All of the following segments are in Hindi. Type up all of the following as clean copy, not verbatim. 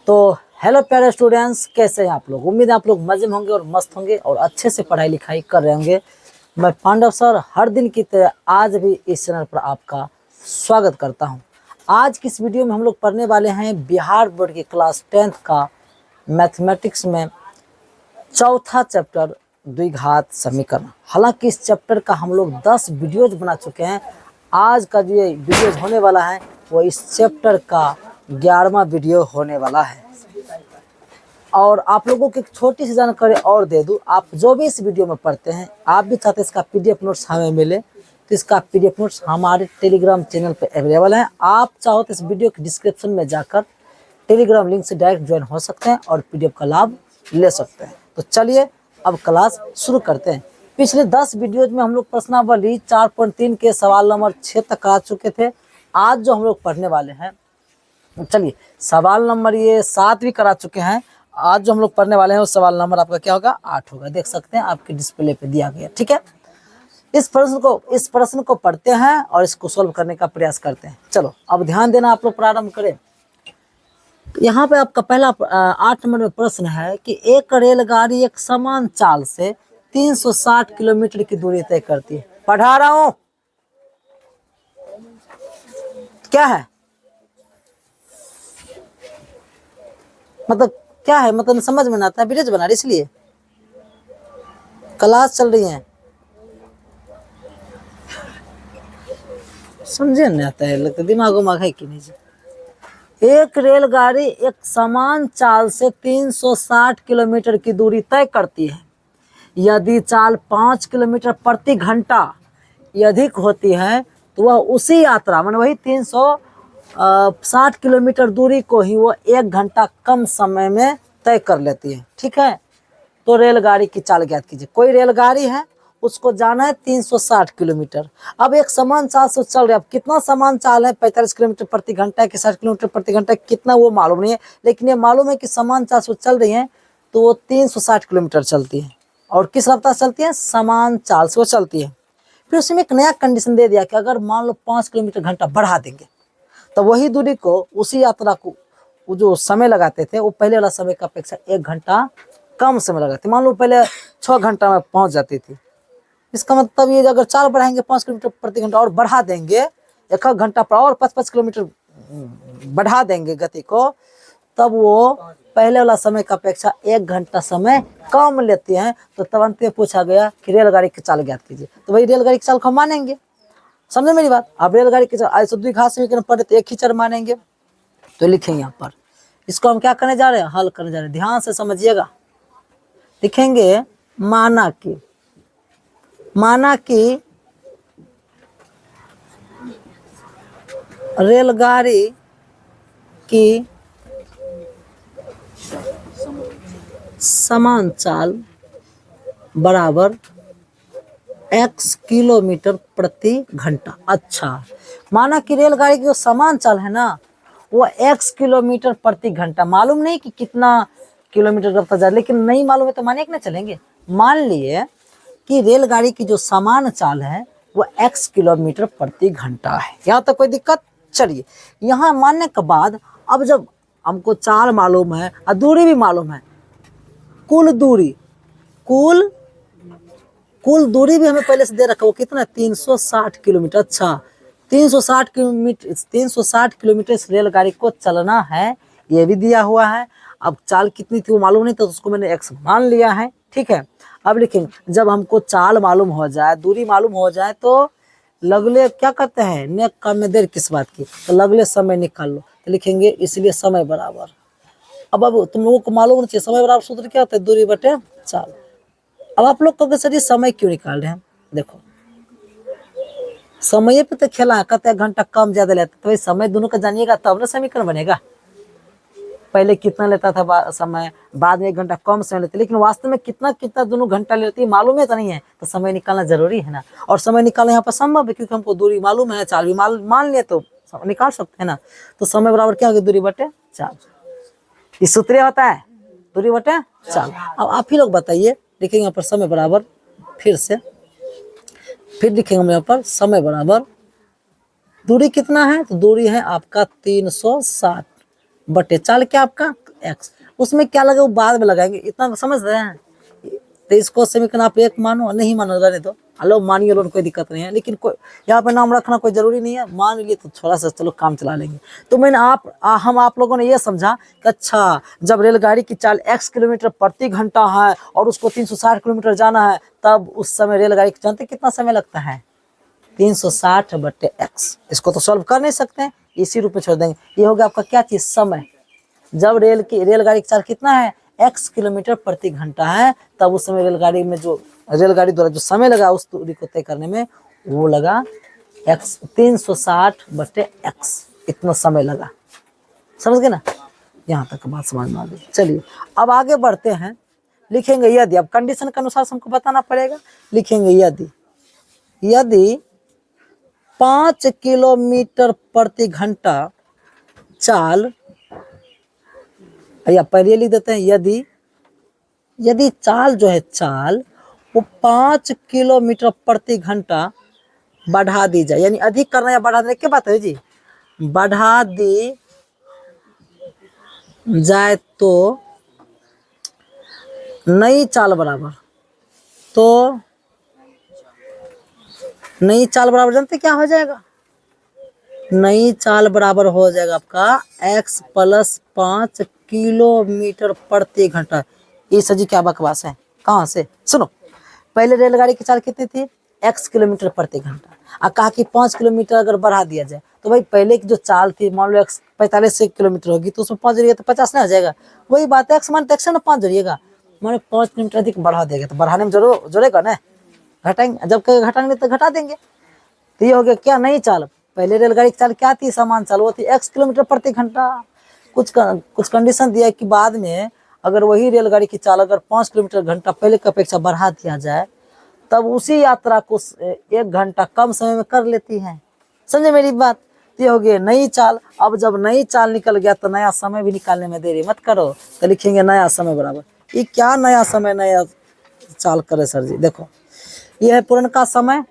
तो हेलो प्यारे स्टूडेंट्स, कैसे हैं आप लोग। उम्मीद है आप लोग मजे में होंगे और मस्त होंगे और अच्छे से पढ़ाई लिखाई कर रहे होंगे। मैं पांडव सर हर दिन की तरह आज भी इस चैनल पर आपका स्वागत करता हूं। आज की इस वीडियो में हम लोग पढ़ने वाले हैं बिहार बोर्ड की क्लास 10th का मैथमेटिक्स में चौथा चैप्टर द्विघात समीकरण। हालांकि इस चैप्टर का हम लोग 10 वीडियोज बना चुके हैं। आज का जो ये वीडियोज होने वाला है वो इस चैप्टर का 11वां वीडियो होने वाला है। और आप लोगों को एक छोटी सी जानकारी और दे दूं, आप जो भी इस वीडियो में पढ़ते हैं, आप भी चाहते हैं इसका पीडीएफ नोट्स हमें मिले, तो इसका पीडीएफ नोट्स हमारे टेलीग्राम चैनल पे अवेलेबल है। आप चाहो तो इस वीडियो के डिस्क्रिप्शन में जाकर टेलीग्राम लिंक से डायरेक्ट ज्वाइन हो सकते हैं और पीडीएफ का लाभ ले सकते हैं। तो चलिए अब क्लास शुरू करते हैं। पिछले 10 वीडियोज में हम लोग प्रश्नावली 4.3 के सवाल नंबर 6 तक आ चुके थे। आज जो हम लोग पढ़ने वाले हैं, चलिए सवाल नंबर ये 7 भी करा चुके हैं। आज जो हम लोग पढ़ने वाले हैं वो सवाल नंबर आपका क्या होगा, 8 होगा। देख सकते हैं आपके डिस्प्ले पे दिया गया, ठीक है। इस प्रश्न को पढ़ते हैं और इसको सोल्व करने का प्रयास करते हैं। चलो अब ध्यान देना, आप लोग प्रारंभ करें। यहाँ पे आपका पहला 8 नंबर में प्रश्न है कि एक रेलगाड़ी एक समान चाल से 360 किलोमीटर की दूरी तय करती है। पढ़ा रहा हूं, क्या है मतलब, क्या है मतलब समझ में ना आता है। वीडियो बना रही इसलिए क्लास चल रही है, समझे नहीं आता है, लगता दिमाग उमाग है कि नहीं जी। एक रेलगाड़ी एक समान चाल से 360 किलोमीटर की दूरी तय करती है। यदि चाल 5 किलोमीटर प्रति घंटा अधिक होती है तो वह उसी यात्रा मतलब वही 360 किलोमीटर दूरी को ही वो 1 घंटा कम समय में तय कर लेती है, ठीक है। तो रेलगाड़ी की चाल ज्ञात कीजिए। कोई रेलगाड़ी है, उसको जाना है 360 किलोमीटर। अब एक समान चाल से चल रही है। अब कितना समान चाल है, 45 किलोमीटर प्रति घंटा कि 60 किलोमीटर प्रति घंटा, कितना वो मालूम नहीं है, लेकिन ये मालूम है कि समान चाल से चल रही है तो वो 360 किलोमीटर चलती है। और किस रफ्तार से चलती है, समान चाल से वो चलती है। फिर उसमें एक नया कंडीशन दे दिया कि अगर मान लो 5 किलोमीटर घंटा बढ़ा देंगे तो वही दूरी को, उसी यात्रा को वो जो समय लगाते थे वो पहले वाला समय का अपेक्षा 1 घंटा कम समय लगाते। मान लो पहले 6 घंटा में पहुंच जाती थी। इसका मतलब ये अगर चाल बढ़ाएंगे 5 किलोमीटर प्रति घंटा और बढ़ा देंगे 1 घंटा पर और 5-5 किलोमीटर बढ़ा देंगे गति को, तब वो पहले वाला समय का अपेक्षा 1 घंटा समय कम लेते हैं। तो तुरंत पूछा गया कि रेलगाड़ी की चाल ज्ञात कीजिए। तो वही रेलगाड़ी की चाल को मानेंगे, समझे मेरी बात। अब रेलगाड़ी की चाल ऐसे द्विघात समीकरण पढ़े तो एक ही चर मानेंगे। तो लिखेंगे यहाँ पर, इसको हम क्या करने जा रहे हैं, हल करने जा रहे हैं। ध्यान से समझिएगा। लिखेंगे माना कि रेलगाड़ी की समान चाल बराबर x किलोमीटर प्रति घंटा। अच्छा, माना कि रेलगाड़ी की जो समान चाल है ना वो x किलोमीटर प्रति घंटा, मालूम नहीं कि कितना किलोमीटर रफ्तार जा, लेकिन नहीं मालूम है तो माने कि नहीं चलेंगे। मान लिए कि रेलगाड़ी की जो समान चाल है वो x किलोमीटर प्रति घंटा है। यहाँ तक कोई दिक्कत। चलिए यहाँ मानने के बाद अब जब हमको चाल मालूम है और दूरी भी मालूम है, कुल दूरी भी हमें पहले से दे रखा, वो कितना है, 360 किलोमीटर। अच्छा, 360 किलोमीटर इस रेलगाड़ी को चलना है, ये भी दिया हुआ है। अब चाल कितनी थी वो मालूम नहीं, तो उसको मैंने x मान लिया है, ठीक है। अब लिखेंगे जब हमको चाल मालूम हो जाए, दूरी मालूम हो जाए, तो लगले क्या कहते हैं, नेक काम में देर किस बात की, तो लगले समय निकाल लो। तो लिखेंगे इसलिए समय बराबर, अब तुम लोगों को मालूम नहीं चाहिए समय बराबर सूत्र क्या होता है, दूरी बटे चाल। अब आप लोग कहोगे सर ये समय क्यों निकाल रहे हैं, देखो समय पे तो खेला कहते 1 घंटा कम ज्यादा लेता, तो समय दोनों का जानिएगा तब ना समीकरण बनेगा। पहले कितना लेता था समय, बाद में 1 घंटा कम समय लेते, लेकिन वास्तव में कितना दोनों घंटा लेती है मालूम है तो नहीं है, तो समय निकालना जरूरी है ना। और समय निकालना यहाँ पर संभव है क्योंकि हमको दूरी मालूम है, चाल भी मान लिया तो निकाल सकते हैं ना। तो समय बराबर क्या होगा, दूरी बटे चाल। इस सूत्र होता है दूरी बटे चाल। अब आप ही लोग बताइए, लिखेंगे यहाँ पर समय बराबर, फिर लिखेंगे हम यहाँ पर समय बराबर दूरी कितना है, तो दूरी है आपका 360 बटे चाल क्या आपका एक्स। उसमें क्या लगे वो बाद में लगाएंगे, इतना समझ रहे हैं। तो इसको समीकरण आप एक मानो, नहीं मानो रहने दो, हेलो मानिए लो, कोई दिक्कत नहीं है, लेकिन कोई यहाँ पे नाम रखना कोई जरूरी नहीं है, मान लिए तो थोड़ा सा चलो काम चला लेंगे। तो मैंने हम आप लोगों ने ये समझा कि अच्छा जब रेलगाड़ी की चाल x किलोमीटर प्रति घंटा है और उसको 360 किलोमीटर जाना है, तब उस समय रेलगाड़ी जानते कितना समय लगता है, 360/x। इसको तो सॉल्व कर नहीं सकते हैं, इसी रूप में छोड़ देंगे। ये हो गया आपका क्या चीज, समय। जब रेलगाड़ी की चाल कितना है, x किलोमीटर प्रति घंटा है, तब उस समय रेलगाड़ी द्वारा जो समय लगा उस दूरी को तय करने में, वो लगा x 360/x, इतना समय लगा। समझ गए ना, यहाँ तक बात समझ में आ गई। चलिए अब आगे बढ़ते हैं, लिखेंगे यदि, अब कंडीशन के अनुसार हमको बताना पड़ेगा। लिखेंगे यदि 5 किलोमीटर प्रति घंटा चाल, या पहले लिख देते हैं, यदि चाल जो है चाल वो 5 किलोमीटर प्रति घंटा बढ़ा दी जाए, यानी अधिक करना या बढ़ा देने की बात है जी, बढ़ा दी जाए तो नई चाल बराबर, तो नई चाल बराबर जानते क्या हो जाएगा, नई चाल बराबर हो जाएगा आपका x + 5 किलोमीटर प्रति घंटा। ये सजी क्या बकवास है, कहाँ से सुनो। पहले रेलगाड़ी की चाल कितनी थी, x किलोमीटर प्रति घंटा, और कहा कि 5 किलोमीटर अगर बढ़ा दिया जाए, तो भाई पहले की जो चाल थी मान लो 45 किलोमीटर होगी, तो उसमें 5 जोड़िएगा तो 50 नहीं आ जाएगा। वही बात है, x मान x ना 5 जोड़िएगा, माने 5 किलोमीटर अधिक बढ़ा देगा, तो बढ़ाने में जोड़ेगा ना, घटाएंगे, जब कहीं घटाएंगे तो घटा देंगे। तो ये हो गया क्या, नई चाल। पहले रेलगाड़ी की चाल क्या थी, समान चाल, वो थी x किलोमीटर प्रति घंटा। कुछ कंडीशन दिया कि बाद में अगर वही रेलगाड़ी की चाल अगर 5 किलोमीटर घंटा पहले की अपेक्षा बढ़ा दिया जाए, तब उसी यात्रा को 1 घंटा कम समय में कर लेती है। समझे मेरी बात। ये हो गया नई चाल। अब जब नई चाल निकल गया तो नया समय भी निकालने में देरी मत करो, तो लिखेंगे नया समय बराबर, ये क्या नया समय नया चाल करे सर जी। देखो ये है पुरनका समय,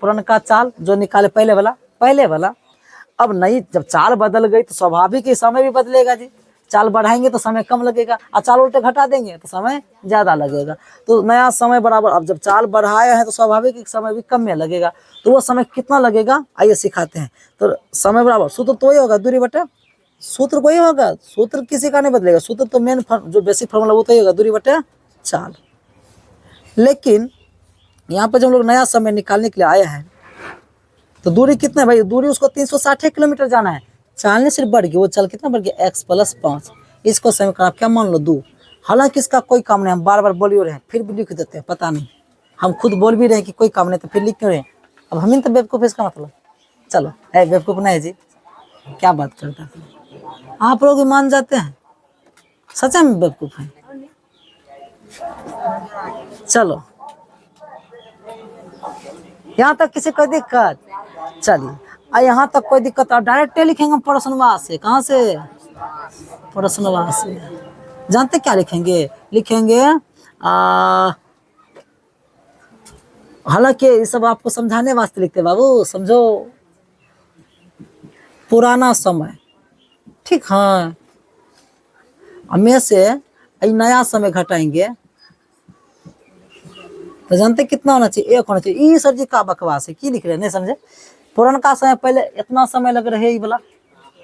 पुरनका चाल जो निकाले पहले वाला। अब नई जब चाल बदल गई तो स्वाभाविक ही समय भी बदलेगा जी। चाल बढ़ाएंगे तो समय कम लगेगा, और चाल उल्टे घटा देंगे तो समय ज्यादा लगेगा। तो नया समय बराबर, अब जब चाल बढ़ाया है तो स्वाभाविक समय भी कम में लगेगा, तो वो समय कितना लगेगा आइए सिखाते हैं। तो समय बराबर सूत्र तो वही होगा, दूरी बटे, सूत्र वही होगा, सूत्र किसी का नहीं बदलेगा, सूत्र तो मेन जो बेसिक फॉर्मूला वो तो ही होगा, दूरी बटे चाल। लेकिन यहाँ पे जब लोग नया समय निकालने के लिए आए हैं, तो दूरी कितना है भाई, दूरी उसको 360 किलोमीटर जाना है, चाल ने सिर्फ बढ़ गई, वो चल कितना बढ़ गया, x + 5। इसको समीकरण आप क्या मान लो 2। हालांकि इसका कोई काम नहीं, हम बार बार बोल रहे हैं फिर भी लिख देते हैं, पता नहीं हम खुद बोल भी रहे हैं कि कोई काम नहीं, तो फिर लिख क्यों रहे। अब हम इन तो बेवकूफ़, इसका मतलब चलो है बेवकूफ़ नहीं जी, क्या बात करता है आप लोग मान जाते हैं, सच में बेवकूफ़ है। चलो यहाँ तक किसी कोई दिक्कत, चलिए यहाँ तक कोई दिक्कत, और डायरेक्ट लिखेंगे प्रश्नवा से। कहाँ से, प्रश्नवा से। जानते क्या लिखेंगे, हालांकि ये सब आपको समझाने वास्ते लिखते बाबू, समझो। पुराना समय, ठीक है, में से नया समय घटाएंगे तो जानते कितना होना चाहिए, 1 होना चाहिए। ये सर जी का बकवास है, की लिख रहे हैं नहीं समझे। पुराना समय पहले इतना समय लग रहा है ये वाला,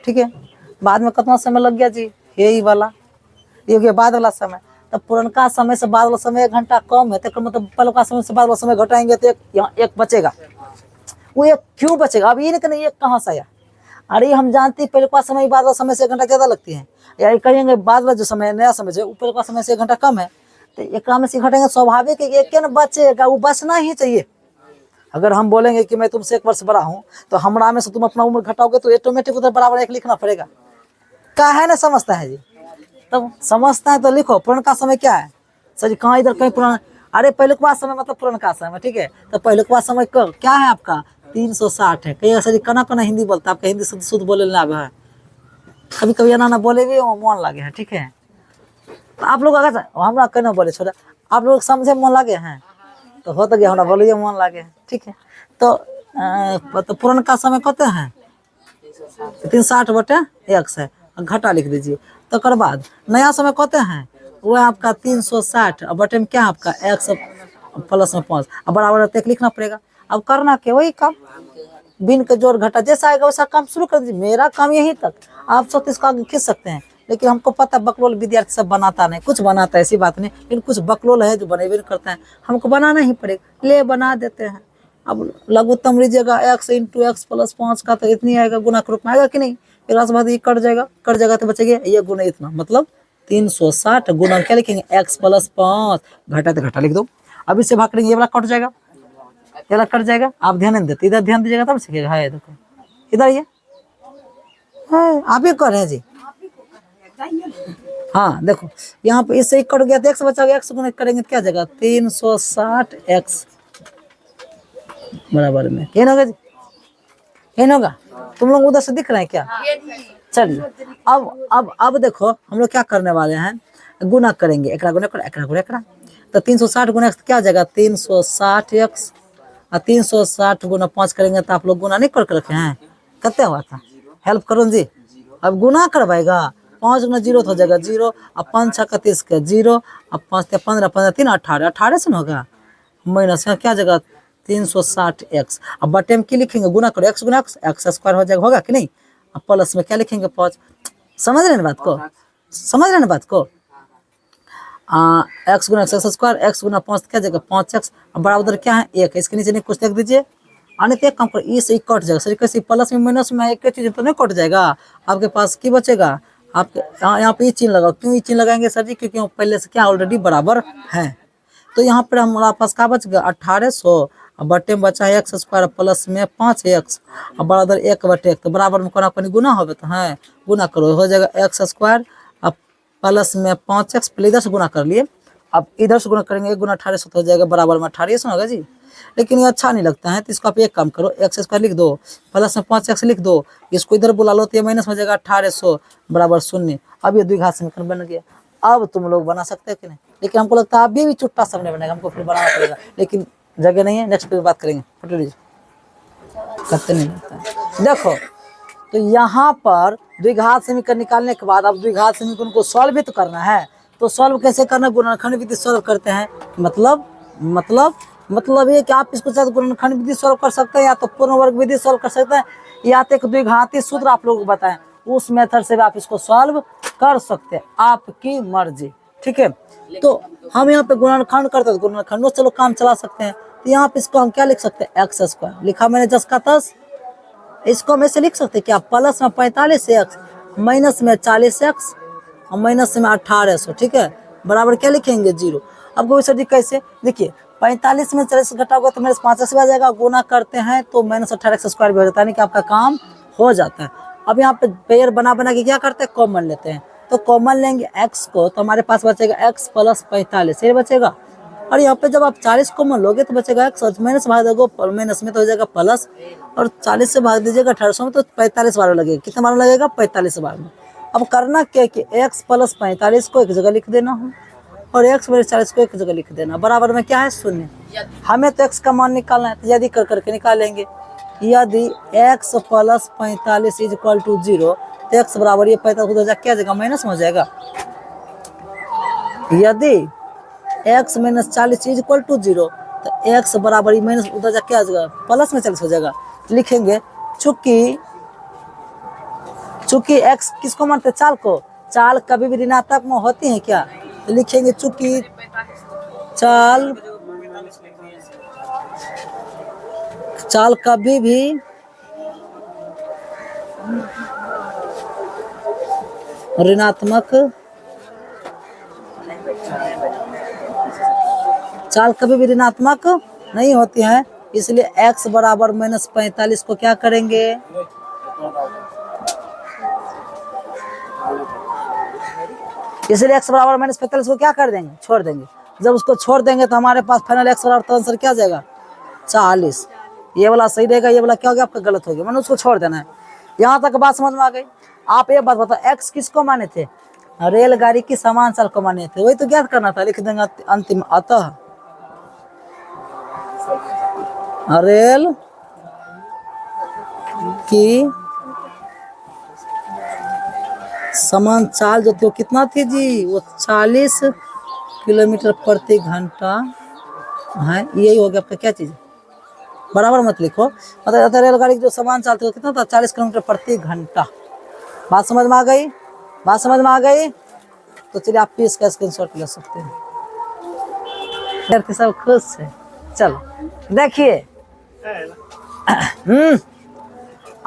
ठीक है, बाद में कितना समय लग गया जी, यही वाला, ये हो गया बाद वाला समय। तब पुरनका समय से बाद वाला समय 1 घंटा कम है, तो मतलब पहले का समय से बाद वाला समय घटाएंगे तो यहाँ 1 बचेगा। वो 1 क्यों बचेगा, अब ये नहीं कहना 1 कहाँ से आया, अरे हम जानते हैं पहले का समय बाद वाला समय से 1 घंटा ज्यादा लगती है, या कहेंगे बाद वाला जो समय नया समय जो ऊपर का समय से 1 घंटा कम है, तो एक में से घटेंगे, स्वाभाविक है एक न बचेगा, वो बचना ही चाहिए। अगर हम बोलेंगे कि मैं तुमसे 1 वर्ष बड़ा हूँ, तो हमरा में से तुम अपना उम्र घटाओगे तो ऑटोमेटिक उधर बराबर 1 लिखना पड़ेगा। क्या है ना, समझता है जी, तब समझता है तो लिखो। पुरनका समय क्या है सर जी, कहाँ इधर कहीं पुराना, अरे पहलुकवा समय मतलब पुरनका समय, ठीक है। तो पहलुकवा समय क्या है आपका 360 है। कहीं सर जी कना हिंदी बोलता है, आपका हिंदी शुद्ध बोले ना है, कभी कभी ना बोले भी मन लगे हैं, ठीक है। तो आप लोग अगर हमरा कहना बोले छोड़ा, आप लोग समझे मन लगे हैं तो हो तो गया, हमरा बोलिए मन लगे हैं, ठीक है। तो पुरनका समय कहते हैं 360/x है, घटा लिख दीजिए। तकर बाद नया समय कहते हैं वो है आपका 360 और बटे में क्या है आपका x प्लस में 5 अब बराबर रहते लिखना पड़ेगा। अब करना क्या वही काम, बिन के जोड़ घटा जैसा आएगा वैसा काम शुरू कर दीजिए। मेरा काम यही तक, आप सब इसको आगे खींच सकते हैं, लेकिन हमको पता बकलोल विद्यार्थी सब बनाता नहीं, कुछ बनाता है ऐसी बात नहीं, लेकिन कुछ बकलोल है जो बनेबे नहीं करते हैं, हमको बनाना ही पड़ेगा, ले बना देते हैं। अब लघुत्तम लीजिएगा x इंटू एक्स प्लस 5 का तो इतनी आएगा, गुना के रूप में आएगा कि नहीं, फिर उसके बाद ये कट जाएगा तो बचेगा ये गुना इतना, मतलब 360 गुना क्या लिखेंगे x प्लस 5 घटा तो घटा लिख दो। अब इससे भाग करेंगे ये वाला कट जाएगा, ये वाला कट जाएगा। आप ध्यान नहीं देते, इधर ध्यान दीजिएगा तब सीखिएगा। है देखो इधर ये है, आप ही कर रहे हैं जी। हाँ देखो यहाँ पे इससे कट गया तो x बचा गया, x गुना करेंगे क्या जगह 360 x बराबर में ये होगा जी, ये होगा। तुम लोग उधर से दिख रहे हैं क्या? चलिए अब देखो हम लोग क्या करने वाले हैं, गुना करेंगे, एकरा गुना कर एकरा गुना एकरा, तो 360 गुना x क्या हो जाएगा 360 x और 360 गुना 5 करेंगे तो आप लोग गुना नहीं करके रखे हैं, कितने हुआ था, हेल्प करो जी। अब गुना करवाएगा 5 गुना 0 हो जाएगा 0 और 5 6 31 के 0 और 5 15 15 3 18 18 से ना होगा, माइनस का क्या जगह 360 x। अब बटे में क्या लिखेंगे, गुना करो x गुना x स्क्वायर हो जाएगा, होगा कि नहीं। अब प्लस में क्या लिखेंगे 5, समझ रहे हैं बात को, समझ रहे हैं बात को। x गुना x स्क्वायर x गुना 5 क्या जगह 5x, अब बराबर क्या है 1, इसके नीचे नहीं कुछ लिख दीजिए। अन्य एक काम करो इससे कट जाएगा, सर कैसे प्लस में माइनस में एक चीज तो नहीं कट जाएगा, आपके पास की बचेगा, आपके यहाँ पे ये चिन्ह लगाओ। क्यों ये चिन्ह लगाएंगे सर जी, क्योंकि पहले से क्या ऑलरेडी बराबर है। तो यहाँ पर हमारा पास क्या बच गया 1800, बटे में बचा है एक्स स्क्वायर प्लस में 5x और बराबर 1 बटे 1, तो बराबर में कोना कोनी गुना होगा तो है, गुना करो हो जाएगा एक्स स्क्वायर अब प्लस में 5x, पहले इधर से गुना कर लिए, अब इधर से गुना करेंगे 1 गुना 1800 तो हो जाएगा बराबर में 1800 होगा जी। लेकिन ये अच्छा नहीं लगता है तो इसको आप एक काम करो एक्स स्क्वायर लिख दो प्लस में 5x लिख दो, इसको इधर बुला लो तो ये माइनस हो जाएगा 1800 बराबर 0। अब ये द्विघात समीकरण बन गया। अब तुम लोग बना सकते हैं कि नहीं, लेकिन हमको लगता है अभी भी चुट्टा सब नहीं बनेगा, हमको फिर बनाना पड़ेगा, लेकिन जगह नहीं है, नेक्स्ट पे बात करेंगे, फोटो लीजिए करते नहीं लगता है। देखो तो यहाँ पर द्विघात समीकरण निकालने के बाद अब द्विघात समीकरण को सॉल्व भी तो करना है, तो सॉल्व कैसे करना, गुणनखंड विधि सॉल्व करते हैं। मतलब ये कि आप इसको चाहे गुणनखंड विधि सॉल्व कर सकते हैं या तो पूर्ण वर्ग विधि सॉल्व कर सकते हैं, या तो एक द्विघाती सूत्र आप लोगों को बताएं उस मेथड से भी आप इसको सॉल्व कर सकते हैं, आपकी मर्जी, ठीक है। तो हम यहाँ पे गुणनखंड करते हैं, गुणनखंडों चलो काम चला सकते हैं। तो यहाँ पे इसको हम क्या लिख सकते हैं एक्स स्क्वायर, लिखा मैंने 10 का 10, इसको हम ऐसे लिख सकते हैं क्या प्लस में 45x माइनस में 40x और माइनस में 1800, ठीक है, बराबर क्या लिखेंगे 0। अब गोविंद सर जी कैसे, देखिए 45 में 40 घटाओगे तो माइनस 5x आ जाएगा, गुना करते हैं तो माइनस 18x स्क्वायर भी हो जाता है, कि आपका काम हो जाता है। अब यहाँ पे पेयर बना के क्या करते हैं कॉमन लेते हैं, तो कॉमन लेंगे x को तो हमारे पास बचेगा x प्लस 45 ये बचेगा, और यहाँ पे जब आप 40 कॉमन लोगे तो बचेगा x और माइनस भाग दोगे माइनस में तो हो जाएगा प्लस, और 40 से भाग दीजिएगा 1800 में तो 45 बार लगेगा, कितना बार लगेगा 45 बार में। अब करना क्या कि x प्लस 45 को एक जगह लिख देना हो और x माइनस 40 को एक जगह लिख देना, बराबर में क्या है 0। हमें तो x का मान निकालना है तो यदि कर करके निकालेंगे, यदि x plus 45 is equal to 0 तो x बराबर ये 45 हो जाएगा क्या जगह माइनस में हो जाएगा, यदि x minus 40 is equal to 0 तो x बराबर ही माइनस उधर जा क्या जगह प्लस में 40 हो जाएगा। लिखेंगे चूंकि x किसको मानते हैं चाल को, चाल कभी भी ऋणात्मक में होती है क्या, तो लिखेंगे चूंकि चाल कभी भी ऋणात्मक नहीं होती है, इसलिए x बराबर माइनस 45 को क्या करेंगे, इसलिए x बराबर माइनस 45 को क्या कर देंगे छोड़ देंगे। जब उसको छोड़ देंगे तो हमारे पास फाइनल x बराबर आंसर क्या जाएगा 40। ये वाला सही रहेगा, ये वाला क्या हो गया आपका गलत हो गया, मैंने उसको छोड़ देना है। यहाँ तक बात समझ में आ गई। आप ये बात बताओ x किसको माने थे, रेलगाड़ी की समान चाल को माने थे, वही तो ज्ञात करना था। लिख देंगे अंतिम अतः रेल की समान चाल जो थी वो कितना थी जी, वो 40 किलोमीटर प्रति घंटा है। यही हो गया आपका क्या चीज, बराबर मत लिखो। मतलब रेलगाड़ी की जो समान चाल थी वो कितना था, 40 किलोमीटर प्रति घंटा। बात समझ में आ गई, बात समझ में आ गई। तो चलिए आप भी इसका स्क्रीनशॉट ले सकते हैं। विद्यार्थी सब खुश है। चलो देखिए,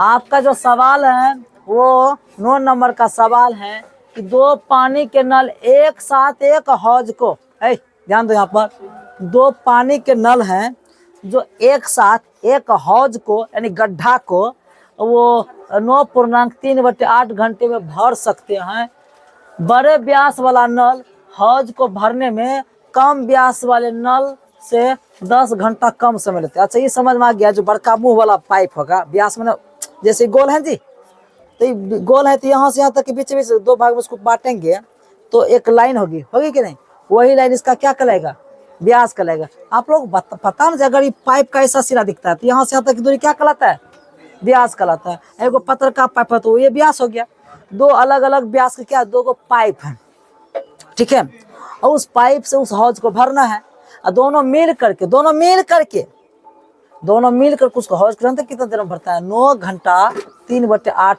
आपका जो सवाल है वो 9 नंबर का सवाल है कि दो पानी के नल एक साथ एक हौज को, ध्यान दो यहाँ पर, दो पानी के नल हैं जो एक साथ एक हौज को यानी गड्ढा को वो 9.3/8 घंटे में भर सकते हैं। बड़े व्यास वाला नल हौज को भरने में कम व्यास वाले नल से 10 घंटा कम समय लेते हैं। अच्छा ये समझ में आ गया, जो बड़का मुंह वाला पाइप होगा, व्यास में जैसे गोल है जी, तो ये गोल है तो यहाँ से यहाँ तक के बीच में दो भाग में उसको बांटेंगे तो एक लाइन होगी, होगी कि नहीं, वही लाइन इसका क्या कहलाएगा, व्यास कहलाएगा। आप लोग पता ना, अगर ये पाइप का ऐसा सिरा दिखता है तो यहाँ से यहाँ तक की दूरी क्या कहलाता है, व्यास कहलाता है। एगो पत्थर का पाइप है तो ये व्यास हो गया। दो अलग अलग व्यास के क्या, दो गो पाइप है, ठीक है। और उस पाइप से उस हौज को भरना है, और दोनों मिल करके उसको हौज करते कितना देर में भरता है, 9 घंटा 3/8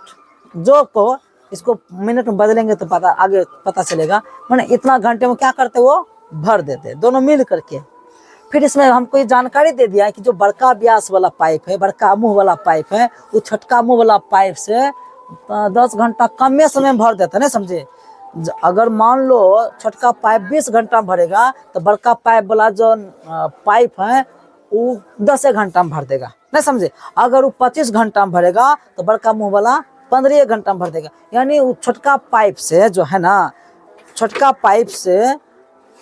जो को इसको मिनट में बदलेंगे तो पता आगे पता चलेगा। मैंने इतना घंटे में क्या करते वो भर देते दोनों मिल करके। फिर इसमें हमको ये जानकारी दे दिया है कि जो बड़का व्यास वाला पाइप है, बड़का मुंह वाला पाइप है, वो छोटका मुंह वाला पाइप से 10 घंटा कम समय में भर देता है, नहीं समझे। अगर मान लो छोटका पाइप 20 घंटा में भरेगा तो बड़का पाइप वाला जो पाइप है वो 10 घंटा में भर देगा, नहीं समझे। अगर वो 25 घंटा में भरेगा तो बड़का मुंह वाला 15 घंटा में भर देगा। यानी वो छोटका पाइप से जो है ना, छोटका पाइप से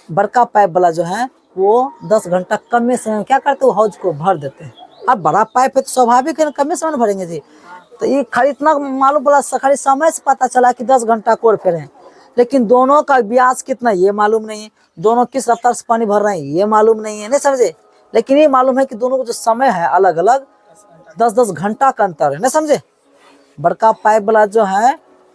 बड़का पाइप वाला जो है वो 10 घंटा कम समय में क्या करते हैं, हौज को भर देते हैं। अब बड़ा पाइप है तो स्वाभाविक है ना कम समय में भरेंगे जी। तो ये खाली इतना मालूम पड़ा, खाली समय से पता चला कि 10 घंटा कोर फेर है, लेकिन दोनों का व्यास कितना ये मालूम नहीं है, दोनों किस रफ्तार से पानी भर रहे हैं ये मालूम नहीं है, नहीं समझे। लेकिन ये मालूम है कि दोनों का जो समय है अलग अलग 10-10 घंटा का अंतर है, नहीं समझे। बड़का पाइप वाला जो है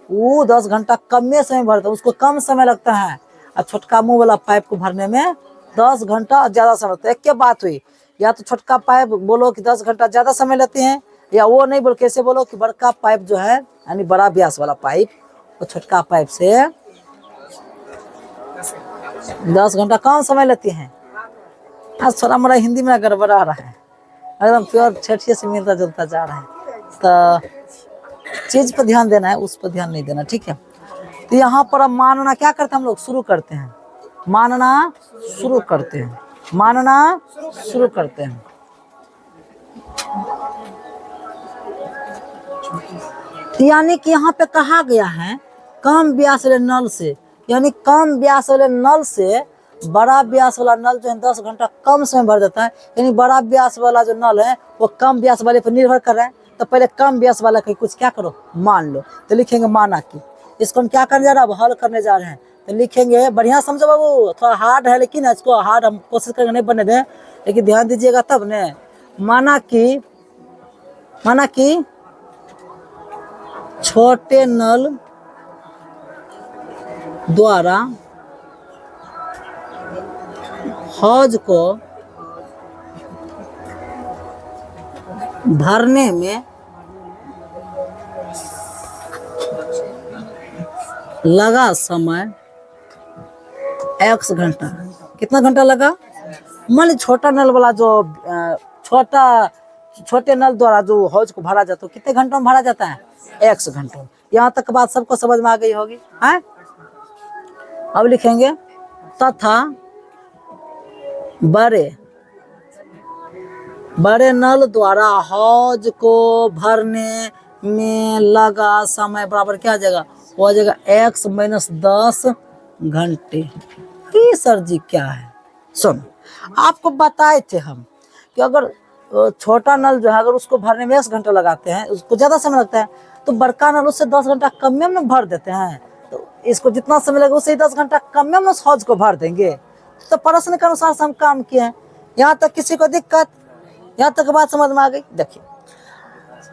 वो 10 घंटा कम समय भरता है, उसको कम समय लगता है, और छोटका मुंह वाला पाइप को भरने में 10 घंटा ज्यादा समय लगता है। एक क्या बात हुई, या तो छोटका पाइप बोलो कि 10 घंटा ज्यादा समय लेते हैं, या वो नहीं बोल कैसे बोलो कि बड़का पाइप जो है यानी बड़ा व्यास वाला पाइप वो छोटका पाइप से 10 घंटा कम समय लेते हैं। आज थोड़ा मोड़ा हिंदी में गड़बड़ा रहा है, एकदम प्योर ठेठिए से मिलता जुलता जा रहा है, तो चीज पर ध्यान देना है, उस पर ध्यान नहीं देना, ठीक है। तो यहाँ पर अब मानना क्या करते हैं हम लोग, शुरू करते हैं, मानना शुरू करते हैं, मानना शुरू करते हैं। यानी कि यहाँ पे कहा गया है कम व्यास वाले नल से, यानी कम व्यास वाले नल से बड़ा व्यास वाला नल जो है 10 घंटा कम समय भर देता है। यानी बड़ा व्यास वाला जो नल है वो कम व्यास वाले पर निर्भर कर रहा है, तो पहले कम व्यास वाला का कुछ क्या करो मान लो, तो लिखेंगे माना कि। इसको हम क्या करने जा रहे हैं, हल करने जा रहे हैं, तो लिखेंगे, बढ़िया समझो बाबू, थोड़ा हार्ड है लेकिन इसको हार्ड हम कोशिश करके नहीं बनने दें, लेकिन ध्यान दीजिएगा तब ने। माना कि छोटे नल द्वारा हौज को भरने में लगा समय x घंटा। कितना घंटा लगा, मान ली छोटा नल वाला जो छोटे नल द्वारा जो हौज को भरा जाता है कितने घंटों में भरा जाता है, x घंटों। यहाँ तक बात सबको समझ में आ गई होगी, है। अब लिखेंगे तथा बड़े नल द्वारा हौज को भरने में लगा समय बराबर क्या आ जाएगा, वो आ जाएगा x - 10 घंटे। ये सर जी क्या है, सुन आपको बताए थे हम कि अगर छोटा नल जो है अगर उसको भरने में 10 घंटा लगाते हैं, उसको ज्यादा समय लगता है, तो बड़का नल उससे 10 घंटा कम में भर देते हैं, तो इसको जितना समय लगेगा उससे 10 घंटा कम में उस हौज को भर देंगे। तो प्रश्न के अनुसार से हम काम किए हैं। यहाँ तक किसी को दिक्कत, यहाँ तक बात समझ में आ गई। देखिए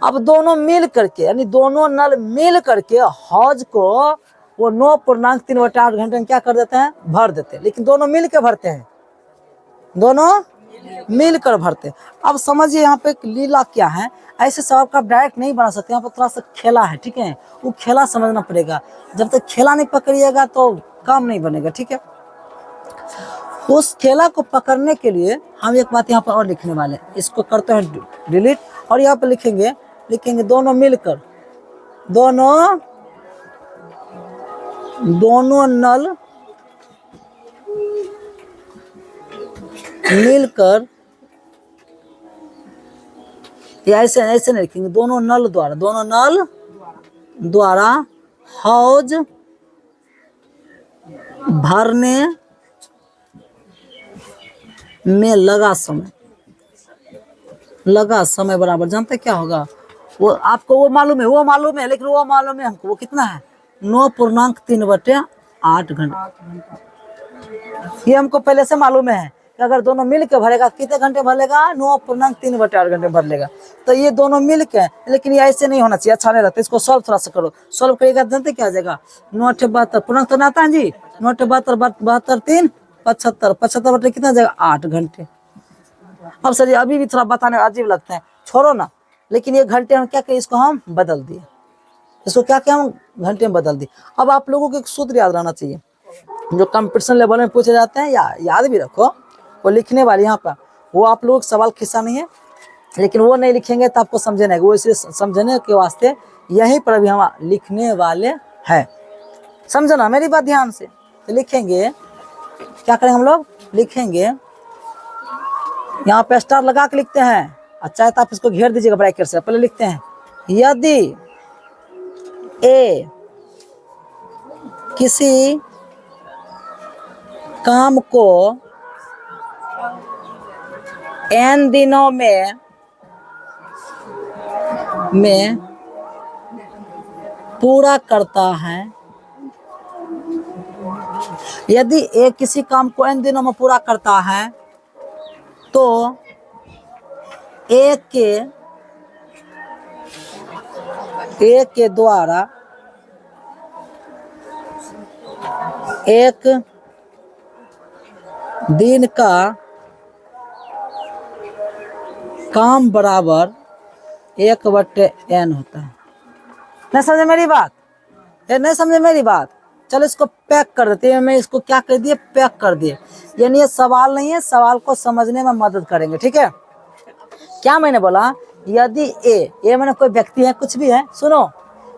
अब दोनों मिल करके यानी दोनों नल मिल करके हौज को वो 9.3/8 घंटे में क्या कर देते हैं, भर देते हैं। लेकिन दोनों मिल के भरते हैं, दोनों मिलकर भरते हैं। अब समझिए यहाँ पे एक लीला क्या है। ऐसे सवाल का आप डायरेक्ट नहीं बना सकते, यहाँ पर थोड़ा सा खेला है, ठीक है। वो खेला समझना पड़ेगा, जब तक खेला नहीं पकड़िएगा तो काम नहीं बनेगा, ठीक है। उस खेला को पकड़ने के लिए हम एक बात यहाँ पर और लिखने वाले हैं, इसको करते हैं डिलीट, और यहाँ पर लिखेंगे दोनों मिलकर, दोनों नल मिलकर, या ऐसे नहीं लिखेंगे, दोनों नल द्वारा हौज भरने में लगा समय बराबर, जानते क्या होगा, वो आपको वो मालूम है, लेकिन वो मालूम है हमको, वो कितना है, 9.3/8 घंटे। ये हमको पहले से मालूम है कि अगर दोनों मिल के भरेगा कितने घंटे भर लेगा, 9.3/8 घंटे भर लेगा। तो ये दोनों मिल के, लेकिन ये ऐसे नहीं होना चाहिए, अच्छा नहीं लगता। इसको सॉल्व थोड़ा सा करो, सॉल्व करिएगा जानते क्या आ जाएगा, 9/8 पूर्णांक तो आता है जी, 9/8 3 75 बटे कितना जाएगा, 8 घंटे। अब सर अभी भी थोड़ा बताने अजीब लगता है, छोड़ो ना। लेकिन ये घंटे हम क्या करें, इसको हम बदल दिए, इसको क्या हम घंटे में बदल दिए। अब आप लोगों को एक सूत्र याद रहना चाहिए, जो कंपटीशन लेवल में पूछे जाते हैं, या याद भी रखो, वो लिखने वाले यहाँ पर, वो आप लोग सवाल खिस्सा नहीं है, लेकिन वो नहीं लिखेंगे तो आपको समझे नहीं, वो इसलिए समझने के वास्ते यहीं पर अभी हम लिखने वाले हैं। समझो ना मेरी बात ध्यान से। तो लिखेंगे, क्या करेंगे हम लोग, लिखेंगे यहाँ पे स्टार लगा के लिखते हैं, अच्छा है तो आप इसको घेर दीजिएगा ब्रैकेट से। पहले लिखते हैं, यदि ए किसी काम को n दिनों में पूरा करता है, यदि ए किसी काम को n दिनों में पूरा करता है, तो ए के द्वारा एक दिन का काम बराबर 1/n होता है। नहीं समझे मेरी बात, नहीं समझे मेरी बात, चलो इसको पैक कर देते हैं। मैं इसको क्या कर दिए, पैक कर दिए। यानी ये सवाल नहीं है, सवाल को समझने में मदद करेंगे, ठीक है। क्या मैंने बोला, यदि ए मैंने कोई व्यक्ति है, कुछ भी है, सुनो,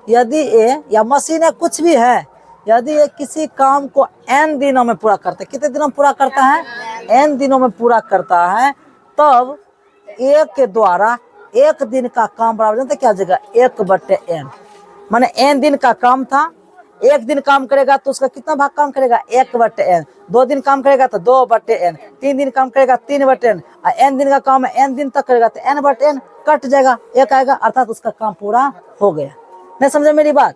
यदि ए या मशीन है, कुछ भी है, यदि ये किसी काम को n दिनों में पूरा करता है, कितने दिनों में पूरा करता है, n दिनों में पूरा करता है, तब ए के द्वारा एक दिन का काम बराबर, जानते क्या जगह, 1/n। माने n दिन का काम था, एक दिन काम करेगा तो उसका कितना भाग काम करेगा, 1/n। 2 दिन काम करेगा तो 2/n। 3 दिन काम करेगा 3/n। n दिन का काम है, n दिन तक करेगा तो n/n कट जाएगा, एक आएगा, अर्थात उसका काम पूरा हो गया। नहीं समझे मेरी बात,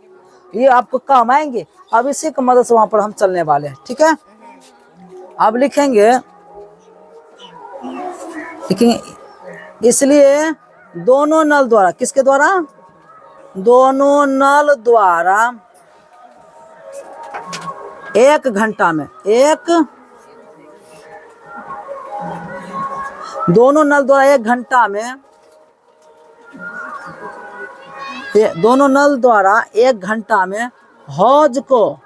ये आपको काम आएंगे। अब इसी की मदद से वहां पर हम चलने वाले हैं, ठीक है। अब लिखेंगे, लेकिन इसलिए दोनों नल द्वारा, किसके द्वारा, दोनों नल द्वारा 1 घंटा में, दोनों नल द्वारा 1 घंटा में, दोनों नल द्वारा 1 घंटा में हौज को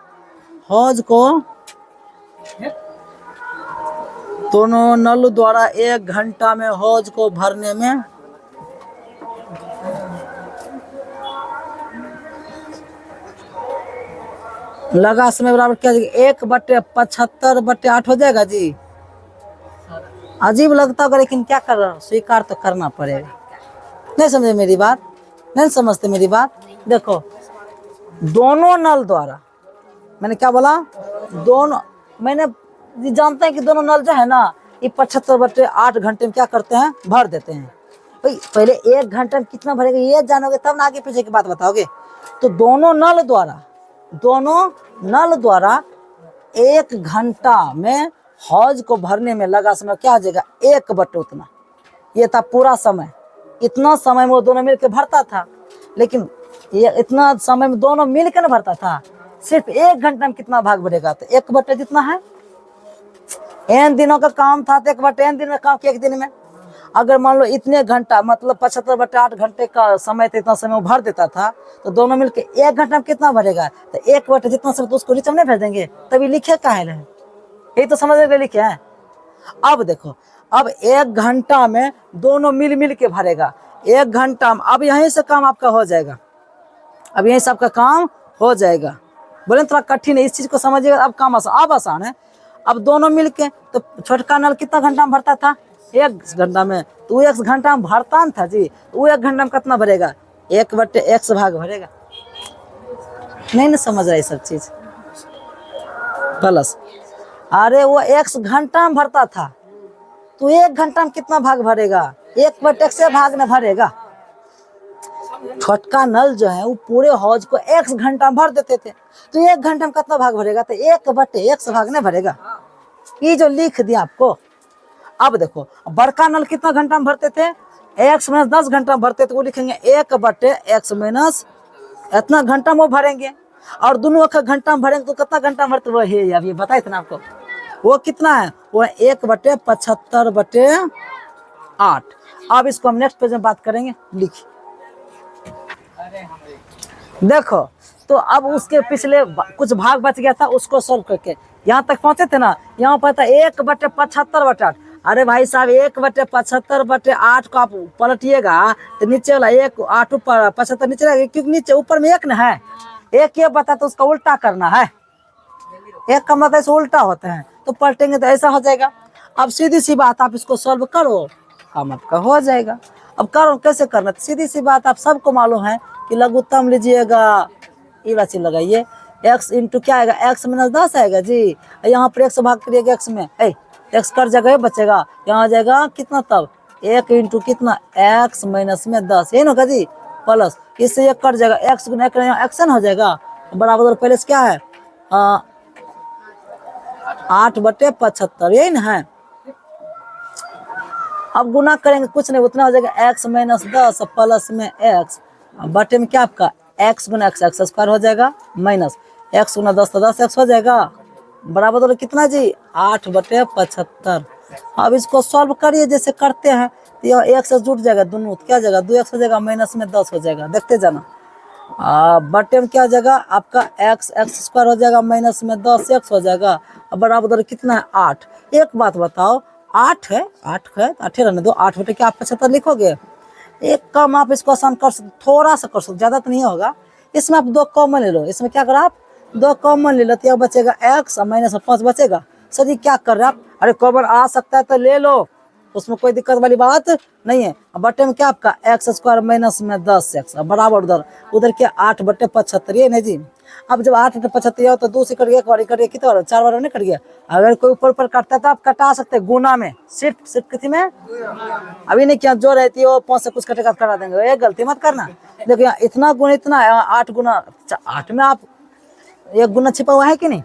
दोनों नल द्वारा 1 घंटा में हौज को भरने में लगा समय बराबर क्या, 1/75/8 हो जाएगा जी। अजीब लगता होगा, लेकिन क्या कर रहा, स्वीकार तो करना पड़ेगा। नहीं समझे मेरी बात, नहीं समझते मेरी बात। देखो, दोनों नल द्वारा, मैंने क्या बोला, दोनों, मैंने जानते हैं कि दोनों नल जो है ना, ये 75/8 घंटे में क्या करते हैं, भर देते हैं। भाई पहले 1 घंटे में कितना भरेगा ये जानोगे, तब ना आगे पीछे की बात बताओगे। तो दोनों नल द्वारा 1 घंटा में हौज को भरने में लगा समय क्या हो जाएगा, 1/, उतना। ये था पूरा समय, इतना समय में वो दोनों मिलकर भरता था। लेकिन ये इतना समय में दोनों मिलकर न भरता था, सिर्फ 1 घंटा में कितना भाग बढ़ेगा? तो 1/, जितना है n दिनों का काम था तो 1/n दिन में काम किया, 1 दिन में। अगर मान लो इतने घंटा मतलब 75/8 घंटे का समय था, इतना समय वो भर देता था, तो दोनों मिलके 1 घंटा में कितना भरेगा? तो 1/, जितना समय तो उसको नीचे नहीं भेज देंगे, तभी लिखे काहे है, यही तो समझ रहे लिखे हैं। अब देखो, अब 1 घंटा में दोनों मिल के भरेगा, 1 घंटा में। अब यहीं से काम आपका हो जाएगा, अब यहीं से आपका काम हो जाएगा। बोले थोड़ा कठिन है, इस चीज को समझिएगा, अब काम आसान, अब आसान है। अब दोनों मिलके, तो छोटका नल कितना घंटा में भरता था? 1 घंटा में। तो वो 1 घंटा में भरता था जी, वो 1 घंटा में कितना भरेगा? 1/x भाग भरेगा। नहीं ना समझ रहा ये सब चीज प्लस। अरे वो x घंटा में भरता था, तो 1 घंटा में कितना भाग भरेगा? 1/x से भाग न भरेगा। छोटका नल जो है वो पूरे हौज को x घंटा में भर देते थे, तो 1 घंटा में कितना भाग भरेगा? तो 1/x भाग नहीं भरेगा। ये जो लिख दिया आपको। अब देखो, बड़का नल कितना घंटा में भरते थे? x - 10 घंटा में भरते थे, वो लिखेंगे 1/x - इतना घंटा में वो भरेंगे। और दोनों का घंटा में भरेंगे तो कितना घंटा में भरते? वो है अभी बताए थे ना आपको, वो कितना है? वो 1/75/8। अब इसको हम नेक्स्ट पेज में बात करेंगे। लिखिए, देखो, तो अब उसके पिछले कुछ भाग बच गया था, उसको सोल्व करके यहाँ तक पहुंचे थे ना। यहाँ पर था 1/75/8। अरे भाई साहब, 1/75/8 को आप पलटिएगा तो नीचे वाला 1 8 ऊपर 75 नीचे रहेगा, क्योंकि नीचे ऊपर में 1 न है, 1 ये बता तो उसका उल्टा करना है। 1 का मतलब ऐसे उल्टा होते हैं, तो पलटेंगे तो ऐसा हो जाएगा। अब सीधी सी बात, आप इसको सॉल्व करो, काम आपका हो जाएगा। अब करो कैसे करना? सीधी सी बात, आप सबको मालूम है कि लघुत्तम लीजिएगा, ये वाला चीज लगाइए, x इंटू क्या आएगा? x - 10 आएगा जी। यहाँ पर 1 से भाग करिएगा x में, x कर जगह बचेगा, यहाँ आ जाएगा कितना? तब 1 इंटू कितना? x - 10, ये ना जी, प्लस इससे 1 कर जाएगा, x गुना 1 एक्शन हो जाएगा, बराबर पहले से क्या है? 8/75, यही ना है। अब गुना करेंगे, कुछ नहीं, उतना हो जाएगा x - 10 प्लस में x, बटे में क्या आपका? x गुना x स्क्वायर हो जाएगा, माइनस x गुना 10 तो 10x हो जाएगा, बराबर तो कितना जी? 8/75। अब इसको सॉल्व करिए जैसे करते हैं, तो यह 1 से जुट जाएगा, दोनों क्या हो जाएगा? 2x हो जाएगा, माइनस में 10 हो जाएगा, देखते जाना। बटे में क्या हो जाएगा आपका? x स्क्वायर हो जाएगा, माइनस में 10x हो जाएगा, बराबर कितना है? 8। एक बात बताओ, 8 है, 8 है, 8 रहने दो, 8 बटे क्या आप 75 लिखोगे? एक कम आप इसको आसान कर सकते, थोड़ा सा कर सकते, ज्यादा तो नहीं होगा। इसमें आप 2 कॉमन ले लो, इसमें क्या करो आप? 2 कॉमन ले लो, तो बचेगा x और माइनस 5 बचेगा। सर जी क्या कर रहे हैं आप? अरे कॉमन आ सकता है तो ले लो, उसमें कोई दिक्कत वाली बात नहीं है। बटे में क्या आपका? x स्क्वायर माइनस में 10x, बराबर उधर क्या? 8/75, ये नहीं जी। अब जब 8/75 हो तो 2 से कट गया, 1 बार कट गया, कितना बार? 4 बार नहीं कट गया। अगर कोई ऊपर ऊपर काटता है तो आप कटा सकते हैं गुना में, सिर्फ किसी में अभी नहीं किया, जो रहती है वो 5 से कुछ कटेगा कटा देंगे, ये गलती मत करना। देखो यहाँ इतना गुना, इतना 8 गुना 8 में आप 1 गुना छिपा हुआ है कि नहीं,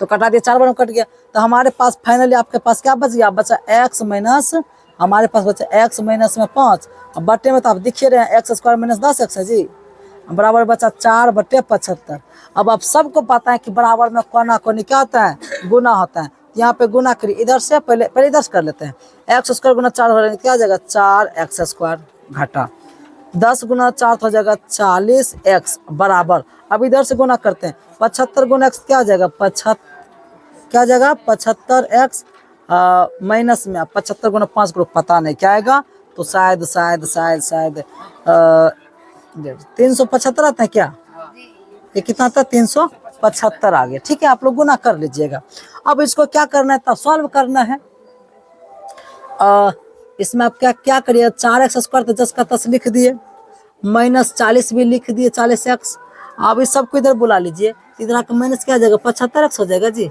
तो कटा दिया, 4 बार में कट गया। तो हमारे पास फाइनली आपके पास क्या बच गया? बचा x माइनस, हमारे पास बचा x माइनस में 5, बटे में तो आप दिखे रहे हैं x स्क्वायर माइनस 10x है जी, बराबर बचा 4/75। अब आप सबको पता है कि बराबर में कोना कोनी क्या होता है? गुना होता है। यहाँ पे गुना करिए, इधर से पहले इधर से कर लेते हैं। x स्क्वायर गुना 4 हो क्या हो जाएगा? 4x स्क्वायर घटा 10 गुना 4 हो जाएगा 40x, बराबर। अब इधर से गुना करते हैं, 75 गुना x क्या हो जाएगा? 75x माइनस में 75 गुना 5 को पता नहीं क्या आएगा, तो शायद 375 आता है क्या? ये कितना आता है? 375 आ गया। ठीक है, आप लोग गुना कर लीजिएगा। अब इसको क्या करना है? तब सॉल्व करना है। इसमें आप क्या करिए? 4x स्क्वायर तो 10 का 10 लिख दिए, माइनस 40 भी लिख दिए, 40x। अब इस सबको इधर बुला लीजिए, इधर आकर माइनस क्या आ जाएगा? 75x हो जाएगा जी।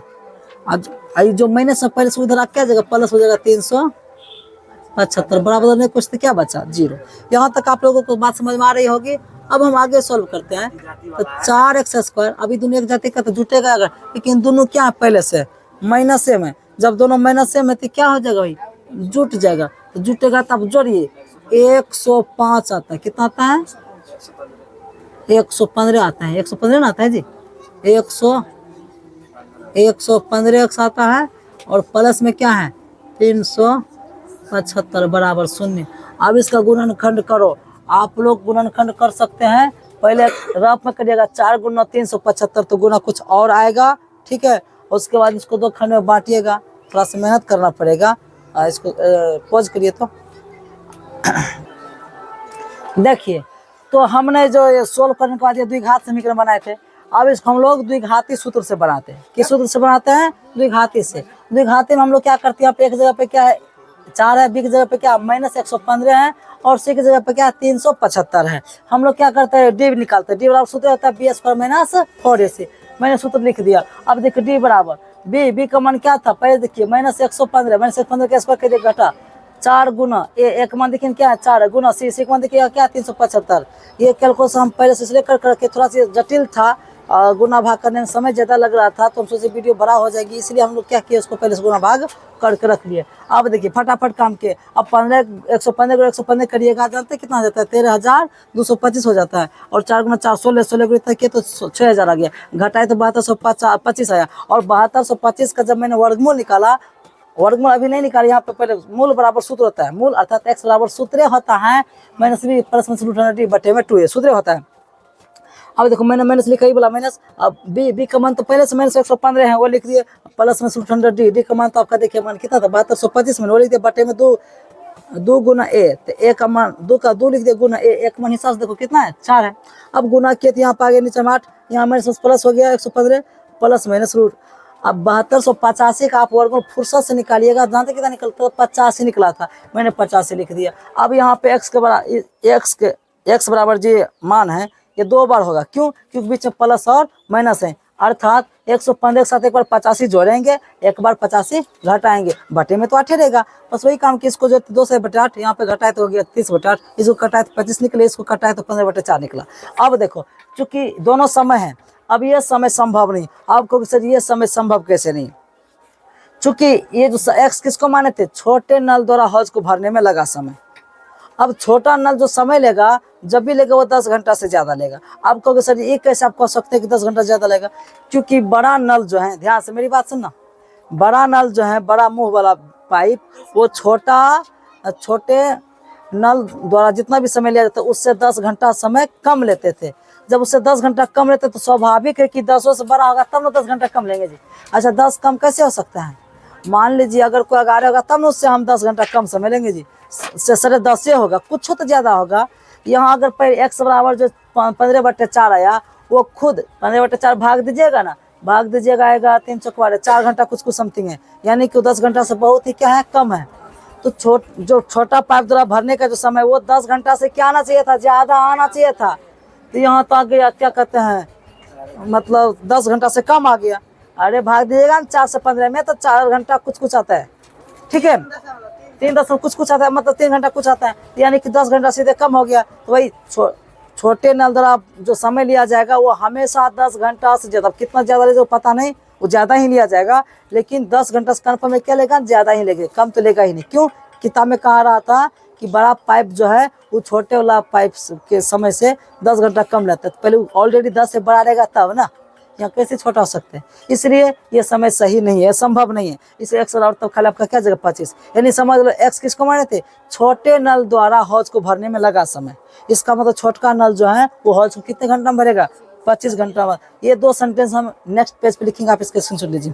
आज जो माइनस पहले से उधर क्या जाएगा? प्लस हो जाएगा 375, बराबर नहीं कुछ तो क्या बचा? 0। यहाँ तक आप लोगों को बात समझ में आ रही होगी। अब हम आगे सॉल्व करते हैं। तो 4x स्क्वायर, अभी दोनों एक जाति का तो जुटेगा अगर, लेकिन दोनों क्या है? पहले से माइनस में, जब दोनों माइनस में तो क्या हो जाएगा भाई? जुट जाएगा। तो जुटेगा तब जोड़िए, 105 आता है। कितना आता है? 115 आता है। 115 ना आता है जी, 115 एक्स आता है और प्लस में क्या है 375 बराबर 0। अब इसका गुणनखंड करो। आप लोग गुणनखंड कर सकते हैं, पहले रफ में करिएगा 4 गुना 375 तो गुना कुछ और आएगा, ठीक है। उसके बाद इसको 2 खंड में बांटिएगा, थोड़ा सा मेहनत करना पड़ेगा। इसको पॉज करिए। तो देखिए, तो हमने जो ये सोल्व करने के बाद ये द्विघात समीकरण बनाए थे, अब इसको हम लोग द्विघाती सूत्र से बनाते हैं। किस सूत्र से बनाते हैं? द्विघाती से। द्विघाती में हम लोग क्या करते हैं, एक जगह पे क्या है 4 है, बी की जगह पे क्या -115 है और सी की जगह पे क्या 375 है। हम लोग क्या करते हैं, डी निकालते हैं। डी बराबर सूत्र होता है bs² - 4ac। मैंने सूत्र लिख दिया। अब देखिए डी बराबर बी का मान क्या था, पहले देखिए -115 -115 का स्क्वायर कर दिया घटा 4 गुना ए का मान देखिए क्या है 4 गुना सी का मान देखिए क्या 375। ये कैलकुलेशन हम पहले से इसलिए करके थोड़ा सा जटिल था, गुना भाग करने में समय ज़्यादा लग रहा था, तो हम सोचे वीडियो बड़ा हो जाएगी, इसलिए हम लोग क्या किए उसको पहले से गुना भाग करके रख लिए। अब देखिए फटाफट काम किए। अब 115 करिएगा, जानते कितना हो जाता है 13,225 हो जाता है। और 4 गुना 4 16 को किए तो 6,000 आ गया। घटाए तो 7225 आया। और 7225 का जब मैंने वर्गमूल निकाला, वर्गमूल अभी नहीं निकाला, यहाँ पे पहले मूल बराबर सूत्र होता है। मूल अर्थात x बराबर सूत्र होता है -b प्लस √100 बटे में 2a सूत्र होता है। अब देखो मैंने माइनस लिखा ही बोला माइनस। अब बी का मान तो पहले से -115 है, वो लिख दिए, प्लस में √100 डी का मान तो आपका देखिए मान कितना था 7225 में, वो लिख दिया बटे में 2 गुना ए, तो ए का मान 2 का 2 लिख दिया गुना ए, एक मान हिसाब से देखो कितना है 4 है। अब गुना किए तो यहाँ पे आ गया नीचे में 8, यहाँ माइनस प्लस हो गया 115 प्लस माइनस रूट। अब 7285 का आप वर्गमूल फुर्सत से निकालिएगा, जानते कितना निकलता है 85 निकला था, मैंने 85 लिख दिया। अब यहाँ पे x बराबर जो मान है ये 2 बार होगा, क्यों? क्योंकि बीच में प्लस और माइनस है, अर्थात 115 के साथ एक बार 85 जोड़ेंगे, एक बार 85 घटाएंगे, बटे में तो 8 रहेगा। बस वही काम कि इसको जो 2 से बटे 8 यहाँ पे घटाए तो हो गया 30/8, इसको कटाए तो 25 निकले, इसको कटाए तो 15/4 निकला। अब देखो चूंकि दोनों समय है, अब ये समय संभव नहीं। आप कहोगे सर ये समय संभव कैसे नहीं? चूंकि ये जो x किसको माने थे, छोटे नल द्वारा हौज को भरने में लगा समय। अब छोटा नल जो समय लेगा, जब भी लेगा वो 10 घंटा से ज़्यादा लेगा। आप कहोगे सर ये कैसे आप कह सकते हैं कि 10 घंटा ज़्यादा लेगा? क्योंकि बड़ा नल जो है, ध्यान से मेरी बात सुनना, बड़ा नल जो है, बड़ा मुंह वाला पाइप, वो छोटे नल द्वारा जितना भी समय लिया जाता है उससे 10 घंटा समय कम लेते थे। जब उससे 10 घंटा कम लेते तो स्वाभाविक है कि 10 से बड़ा होगा तब ना 10 घंटा कम लेंगे जी। अच्छा 10 कम कैसे हो सकता है? मान लीजिए अगर कोई 11 होगा तब ना उससे हम 10 घंटा कम समय लेंगे जी, सर 10 से होगा, कुछ हो तो ज़्यादा होगा। यहाँ अगर पहले x बराबर जो 15/4 आया, वो खुद 15/4 भाग दीजिएगा ना, भाग दीजिएगा आएगा 3 चौक 4 घंटा कुछ समथिंग है, यानी कि 10 घंटा से बहुत ही क्या है कम है। तो जो छोटा पाइप द्वारा भरने का जो समय वो 10 घंटा से क्या आना चाहिए था, ज़्यादा आना चाहिए था। तो यहाँ तो आ गया क्या कहते हैं, मतलब 10 घंटा से कम आ गया। अरे भाग दीजिएगा ना 4 से 15 में तो 4 घंटा कुछ आता है, ठीक है, 3 कुछ आता है, मतलब 3 घंटा कुछ आता है, यानी कि 10 घंटा सीधे कम हो गया। तो वही छोटे नल द्वारा जो समय लिया जाएगा वो हमेशा 10 घंटा से ज़्यादा, कितना ज़्यादा ले जो पता नहीं, वो ज़्यादा ही लिया जाएगा, लेकिन 10 घंटा से कन्फर्म में क्या लेगा, ज़्यादा ही लेगा, कम तो लेगा ही नहीं। क्यों? किताब में कहा रहा था कि बड़ा पाइप जो है वो छोटे वाला पाइप के समय से 10 घंटा कम लेता है, तो पहले ऑलरेडी 10 से बड़ा रहेगा तब ना, यहाँ कैसे छोटा हो सकते हैं, इसलिए ये समय सही नहीं है, संभव नहीं है। इसे x और तब खाली आपका क्या जगह 25, यानी समझ लो x किसको माने थे, छोटे नल द्वारा हौज को भरने में लगा समय। इसका मतलब छोटा नल जो है वो हौज को कितने घंटा में भरेगा, 25 घंटा में। ये 2 सेंटेंस हम नेक्स्ट पेज पे लिखेंगे, आप इसके सुन लीजिए।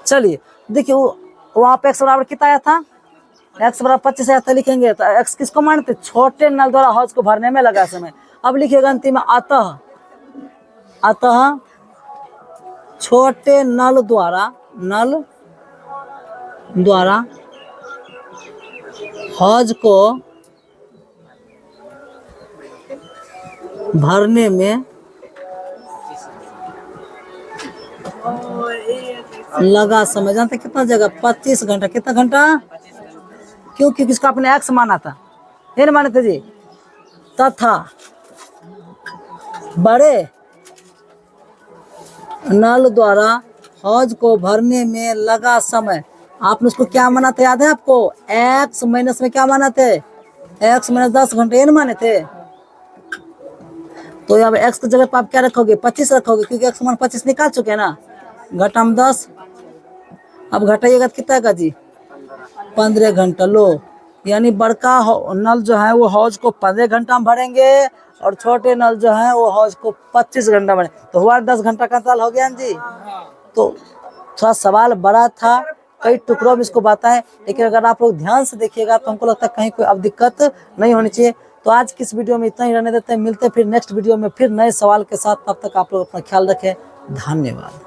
चलिए देखिए वहाँ पे x बराबर कितना आया था, x बराबर 25 आया था, लिखेंगे तो x किसको मानते, छोटे नल द्वारा हौज को भरने में लगा समय। अब लिखिएगा अंतिम में अतः छोटे नल द्वारा हौज को भरने में लगा समय, जानते कितना जगह 25 घंटा, कितना घंटा, क्योंकि किसका आपने x माना था, ये नहीं माने थे जी। तथा बड़े नल द्वारा हौज को भरने में लगा समय, आपने उसको क्या माना था, याद है आपको, x माइनस में क्या माना थे, x माइनस 10 घंटे, ये नहीं माने थे। तो अब x की जगह पर आप क्या रखोगे, 25 रखोगे, क्योंकि x मान 25 निकाल चुके हैं ना। घटा हम 10, अब घटाइएगा तो कितना आएगा जी, 15 घंटा। लो, यानी बड़का नल जो है वो हौज को 15 घंटा में भरेंगे और छोटे नल जो है वो हौज को 25 घंटा भरें, तो हुआ 10 घंटा का अंतराल हो गया जी। तो थोड़ा सवाल बड़ा था, कई टुकड़ों में इसको बताएं, लेकिन अगर आप लोग ध्यान से देखिएगा तो हमको लगता है कहीं कोई अब दिक्कत नहीं होनी चाहिए। तो आज की इस वीडियो में इतना ही रहने देते हैं, मिलते हैं फिर नेक्स्ट वीडियो में फिर नए सवाल के साथ। तब तक आप लोग अपना ख्याल रखें, धन्यवाद।